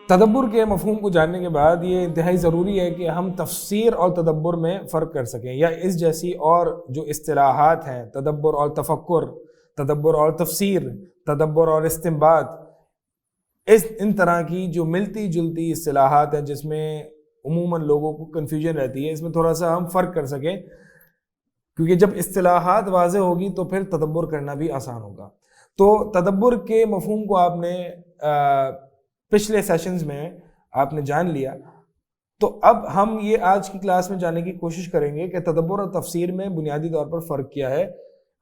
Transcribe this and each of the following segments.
تدبر کے مفہوم کو جاننے کے بعد یہ انتہائی ضروری ہے کہ ہم تفسیر اور تدبر میں فرق کر سکیں، یا اس جیسی اور جو اصطلاحات ہیں، تدبر اور تفکر، تدبر اور تفسیر، تدبر اور استنباط، ان طرح کی جو ملتی جلتی اصطلاحات ہیں جس میں عموماً لوگوں کو کنفیوژن رہتی ہے، اس میں تھوڑا سا ہم فرق کر سکیں، کیونکہ جب اصطلاحات واضح ہوگی تو پھر تدبر کرنا بھی آسان ہوگا۔ تو تدبر کے مفہوم کو آپ نے پچھلے سیشنز میں آپ نے جان لیا، تو اب ہم یہ آج کی کلاس میں جاننے کی کوشش کریں گے کہ تدبر اور تفسیر میں بنیادی طور پر فرق کیا ہے،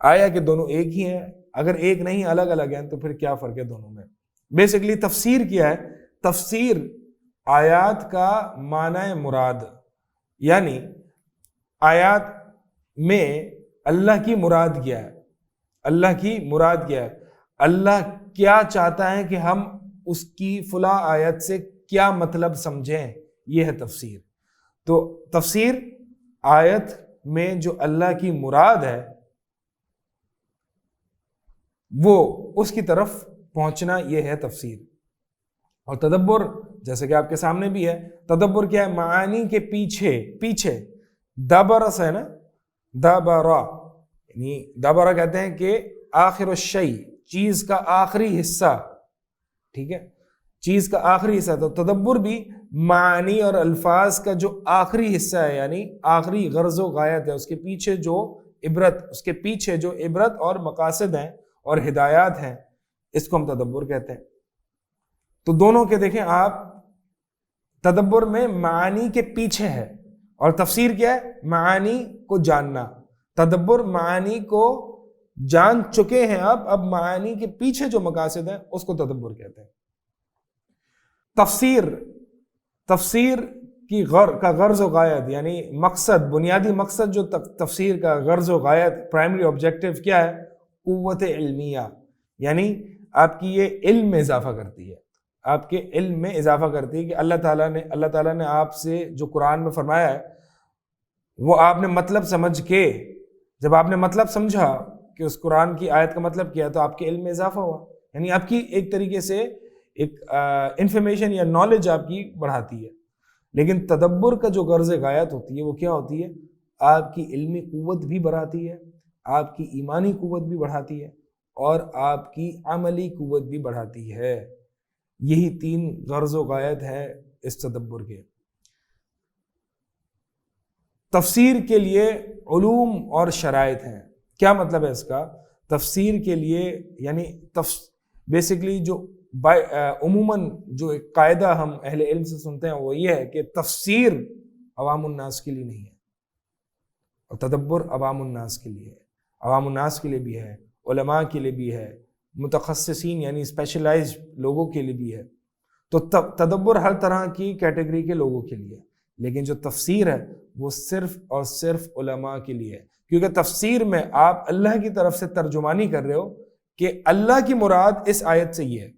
آیا کہ دونوں ایک ہی ہیں، اگر ایک نہیں الگ الگ ہیں تو پھر کیا فرق ہے دونوں میں۔ بیسیکلی تفسیر کیا ہے؟ تفسیر آیات کا معنی مراد، یعنی آیات میں اللہ کی مراد کیا ہے، اللہ کی مراد کیا ہے، اللہ کیا چاہتا ہے کہ ہم اس کی فلاں آیت سے کیا مطلب سمجھیں، یہ ہے تفسیر۔ تو تفسیر آیت میں جو اللہ کی مراد ہے وہ اس کی طرف پہنچنا، یہ ہے تفسیر۔ اور تدبر جیسے کہ آپ کے سامنے بھی ہے، تدبر کیا ہے؟ معانی کے پیچھے دبر سے ہے نا، دبرا، یعنی دبرا کہتے ہیں کہ آخر الشیء، چیز کا آخری حصہ، ٹھیک ہے، چیز کا آخری حصہ۔ تو تدبر بھی معانی اور الفاظ کا جو آخری حصہ ہے، یعنی آخری غرض و غایت ہے، اس کے پیچھے جو عبرت اور مقاصد ہیں اور ہدایات ہیں، اس کو ہم تدبر کہتے ہیں۔ تو دونوں کے دیکھیں آپ، تدبر میں معانی کے پیچھے ہے، اور تفسیر کیا ہے؟ معانی کو جاننا۔ تدبر معانی کو جان چکے ہیں اب معانی کے پیچھے جو مقاصد ہیں اس کو تدبر کہتے ہیں۔ تفسیر کی کا غرض و غایت، یعنی مقصد، بنیادی مقصد جو تفسیر کا غرض و غایت، پرائمری آبجیکٹیو کیا ہے؟ قوت علمیہ، یعنی آپ کی یہ علم میں اضافہ کرتی ہے، آپ کے علم میں اضافہ کرتی ہے کہ اللہ تعالیٰ نے آپ سے جو قرآن میں فرمایا ہے وہ آپ نے مطلب سمجھ کے، جب آپ نے مطلب سمجھا کہ اس قرآن کی آیت کا مطلب کیا، تو آپ کے علم میں اضافہ ہوا، یعنی آپ کی ایک طریقے سے ایک انفارمیشن یا نالج آپ کی بڑھاتی ہے۔ لیکن تدبر کا جو غرض غایت ہوتی ہے وہ کیا ہوتی ہے؟ آپ کی علمی قوت بھی بڑھاتی ہے، آپ کی ایمانی قوت بھی بڑھاتی ہے، اور آپ کی عملی قوت بھی بڑھاتی ہے۔ یہی 3 غرض و غایت ہے اس تدبر کے۔ تفسیر کے لیے علوم اور شرائط ہیں۔ کیا مطلب ہے اس کا؟ تفسیر کے لیے یعنی بیسیکلی جو عموماً جو ایک قاعدہ ہم اہل علم سے سنتے ہیں وہ یہ ہے کہ تفسیر عوام الناس کے لیے نہیں ہے، اور تدبر عوام الناس کے لیے ہے، عوام الناس کے لیے بھی ہے، علماء کے لیے بھی ہے، متخصصین یعنی اسپیشلائزڈ لوگوں کے لیے بھی ہے۔ تو تدبر ہر طرح کی کیٹیگری کے لوگوں کے لیے، لیکن جو تفسیر ہے وہ صرف اور صرف علماء کے لیے ہے، کیونکہ تفسیر میں آپ اللہ کی طرف سے ترجمانی کر رہے ہو کہ اللہ کی مراد اس آیت سے یہ ہے۔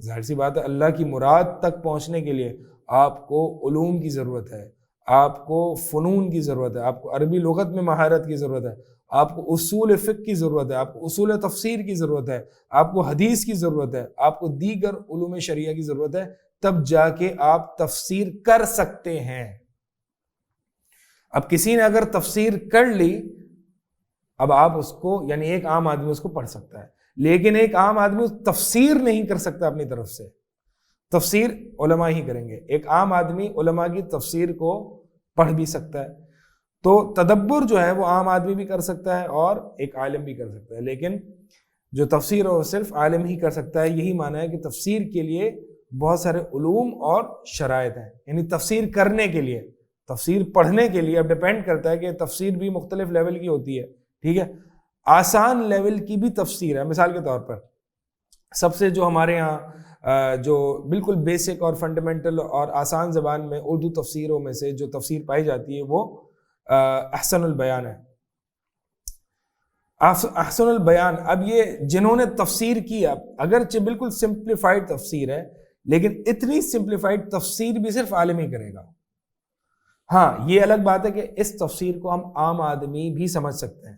ظاہر سی بات ہے، اللہ کی مراد تک پہنچنے کے لیے آپ کو علوم کی ضرورت ہے، آپ کو فنون کی ضرورت ہے، آپ کو عربی لغت میں مہارت کی ضرورت ہے، آپ کو اصول فقہ کی ضرورت ہے، آپ کو اصول تفسیر کی ضرورت ہے، آپ کو حدیث کی ضرورت ہے، آپ کو دیگر علوم شریعہ کی ضرورت ہے، تب جا کے آپ تفسیر کر سکتے ہیں۔ اب کسی نے اگر تفسیر کر لی، اب آپ اس کو یعنی ایک عام آدمی اس کو پڑھ سکتا ہے، لیکن ایک عام آدمی تفسیر نہیں کر سکتا اپنی طرف سے، تفسیر علماء ہی کریں گے۔ ایک عام آدمی علماء کی تفسیر کو پڑھ بھی سکتا ہے، تو تدبر جو ہے وہ عام آدمی بھی کر سکتا ہے اور ایک عالم بھی کر سکتا ہے، لیکن جو تفسیر وہ صرف عالم ہی کر سکتا ہے۔ یہی معنی ہے کہ تفسیر کے لیے بہت سارے علوم اور شرائط ہیں، یعنی تفسیر کرنے کے لیے، تفسیر پڑھنے کے لیے اب ڈیپینڈ کرتا ہے کہ تفسیر بھی مختلف لیول کی ہوتی ہے، ٹھیک ہے۔ آسان لیول کی بھی تفسیر ہے، مثال کے طور پر سب سے جو ہمارے ہاں جو بالکل بیسک اور فنڈامنٹل اور آسان زبان میں اردو تفسیروں میں سے جو تفسیر پائی جاتی ہے وہ احسن البیان ہے۔ احسن البیان، اب یہ جنہوں نے تفسیر کی، اگرچہ بالکل سمپلیفائڈ تفسیر ہے، لیکن اتنی سمپلیفائڈ تفسیر بھی صرف عالم ہی کرے گا۔ ہاں یہ الگ بات ہے کہ اس تفسیر کو ہم عام آدمی بھی سمجھ سکتے ہیں،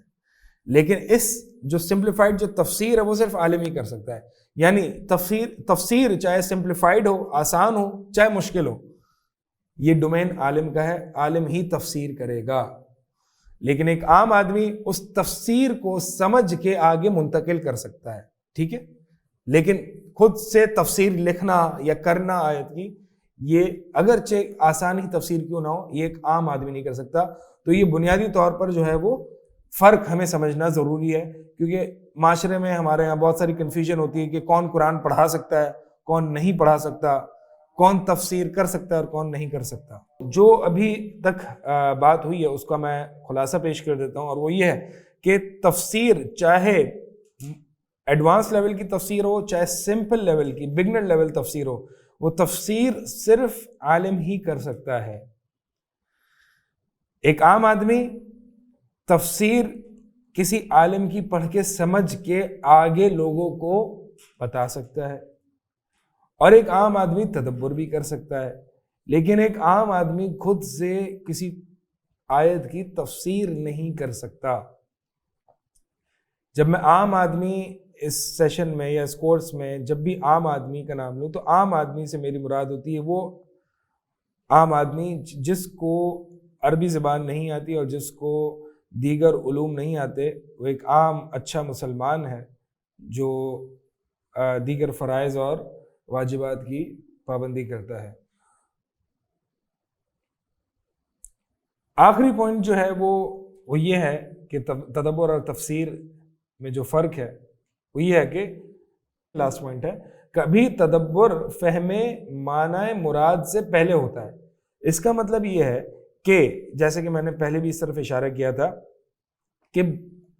لیکن اس جو سمپلیفائڈ جو تفسیر ہے وہ صرف عالم ہی کر سکتا ہے۔ یعنی تفسیر چاہے سمپلیفائڈ ہو، آسان ہو، چاہے مشکل ہو، یہ ڈومین عالم کا ہے، عالم ہی تفسیر کرے گا. لیکن ایک عام آدمی اس تفسیر کو سمجھ کے آگے منتقل کر سکتا ہے، ٹھیک ہے، لیکن خود سے تفسیر لکھنا یا کرنا آیت کی، یہ اگرچہ آسان ہی تفسیر کیوں نہ ہو، یہ ایک عام آدمی نہیں کر سکتا. تو یہ بنیادی طور پر جو ہے وہ فرق ہمیں سمجھنا ضروری ہے، کیونکہ معاشرے میں ہمارے یہاں بہت ساری کنفیوژن ہوتی ہے کہ کون قرآن پڑھا سکتا ہے، کون نہیں پڑھا سکتا، کون تفسیر کر سکتا ہے اور کون نہیں کر سکتا. جو ابھی تک بات ہوئی ہے اس کا میں خلاصہ پیش کر دیتا ہوں، اور وہ یہ ہے کہ تفسیر چاہے ایڈوانس لیول کی تفسیر ہو، چاہے سمپل لیول کی بگنر لیول تفسیر ہو، وہ تفسیر صرف عالم ہی کر سکتا ہے. ایک عام آدمی تفسیر کسی عالم کی پڑھ کے سمجھ کے آگے لوگوں کو بتا سکتا ہے، اور ایک عام آدمی تدبر بھی کر سکتا ہے. لیکن ایک عام آدمی خود سے کسی آیت کی تفسیر نہیں کر سکتا. جب میں عام آدمی اس سیشن میں یا اس کورس میں جب بھی عام آدمی کا نام لوں، تو عام آدمی سے میری مراد ہوتی ہے وہ عام آدمی جس کو عربی زبان نہیں آتی اور جس کو دیگر علوم نہیں آتے. وہ ایک عام اچھا مسلمان ہے جو دیگر فرائض اور واجبات کی پابندی کرتا ہے. آخری پوائنٹ جو ہے وہ یہ ہے کہ تدبر اور تفسیر میں جو فرق ہے وہ یہ ہے کہ لاسٹ پوائنٹ ہے، کبھی تدبر فہم معنی مراد سے پہلے ہوتا ہے. اس کا مطلب یہ ہے کہ جیسے کہ میں نے پہلے بھی اس طرف اشارہ کیا تھا کہ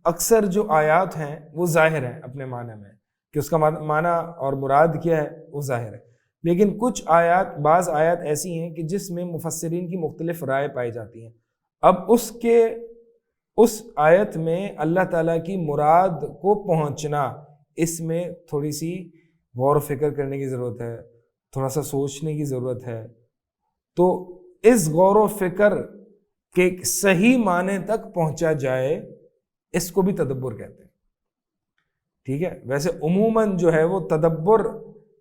اکثر جو آیات ہیں وہ ظاہر ہیں اپنے معنی میں، کہ اس کا معنی اور مراد کیا ہے وہ ظاہر ہے. لیکن کچھ آیات، بعض آیات ایسی ہیں کہ جس میں مفسرین کی مختلف رائے پائی جاتی ہیں. اب اس آیت میں اللہ تعالیٰ کی مراد کو پہنچنا، اس میں تھوڑی سی غور و فکر کرنے کی ضرورت ہے، تھوڑا سا سوچنے کی ضرورت ہے. تو اس غور و فکر کے صحیح معنی تک پہنچا جائے، اس کو بھی تدبر کہتے ہیں. ٹھیک ہے، ویسے عموماً جو ہے وہ تدبر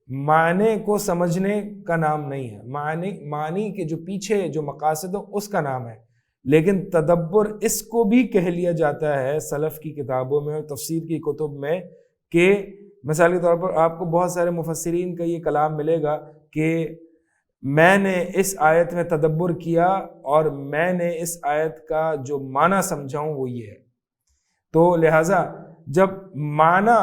معنی کو سمجھنے کا نام نہیں ہے، معنی کے جو پیچھے جو مقاصد ہو اس کا نام ہے. لیکن تدبر اس کو بھی کہہ لیا جاتا ہے سلف کی کتابوں میں اور تفسیر کی کتب میں، کہ مثال کے طور پر آپ کو بہت سارے مفسرین کا یہ کلام ملے گا کہ میں نے اس آیت میں تدبر کیا اور میں نے اس آیت کا جو معنی سمجھا ہوں وہ یہ ہے. تو لہٰذا جب معنی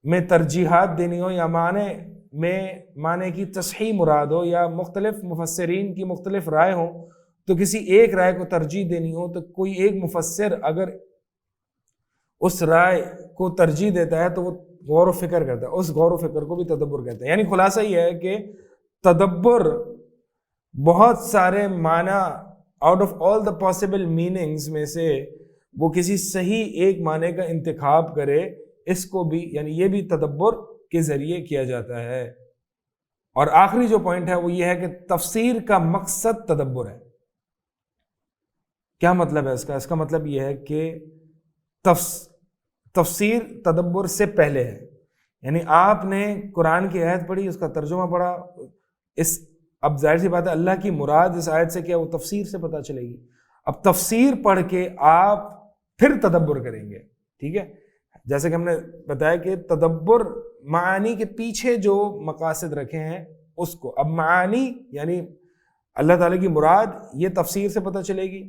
میں ترجیحات دینی ہو یا معنی کی تصحیح مراد ہو یا مختلف مفسرین کی مختلف رائے ہوں، تو کسی ایک رائے کو ترجیح دینی ہو تو کوئی ایک مفسر اگر اس رائے کو ترجیح دیتا ہے تو وہ غور و فکر کرتا ہے، اس غور و فکر کو بھی تدبر کہتے ہیں. یعنی خلاصہ یہ ہے کہ تدبر بہت سارے معنی out of all the possible meanings میں سے وہ کسی صحیح ایک معنی کا انتخاب کرے، اس کو بھی یعنی یہ بھی تدبر کے ذریعے کیا جاتا ہے. اور آخری جو پوائنٹ ہے وہ یہ ہے کہ تفسیر کا مقصد تدبر ہے. کیا مطلب ہے اس کا؟ اس کا مطلب یہ ہے کہ تفسیر تدبر سے پہلے ہے. یعنی آپ نے قرآن کی آیت پڑھی، اس کا ترجمہ پڑھا، اب ظاہر سی بات ہے اللہ کی مراد اس آیت سے کیا وہ تفسیر سے پتہ چلے گی. اب تفسیر پڑھ کے آپ پھر تدبر کریں گے. ٹھیک ہے، جیسے کہ ہم نے بتایا کہ تدبر معانی کے پیچھے جو مقاصد رکھے ہیں اس کو، اب معانی یعنی اللہ تعالیٰ کی مراد یہ تفسیر سے پتہ چلے گی،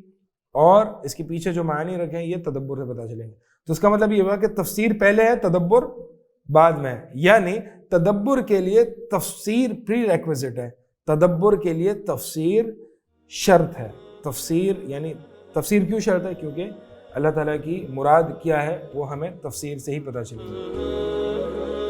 اور اس کے پیچھے جو معنی رکھے ہیں یہ تدبر سے پتہ چلیں گے. تو اس کا مطلب یہ ہوا کہ تفسیر پہلے ہے، تدبر بعد میں ہے. یعنی تدبر کے لیے تفسیر پری ریکویزٹ ہے، تدبر کے لیے تفسیر شرط ہے. تفسیر کیوں شرط ہے؟ کیونکہ اللہ تعالیٰ کی مراد کیا ہے وہ ہمیں تفسیر سے ہی پتہ چلے گی.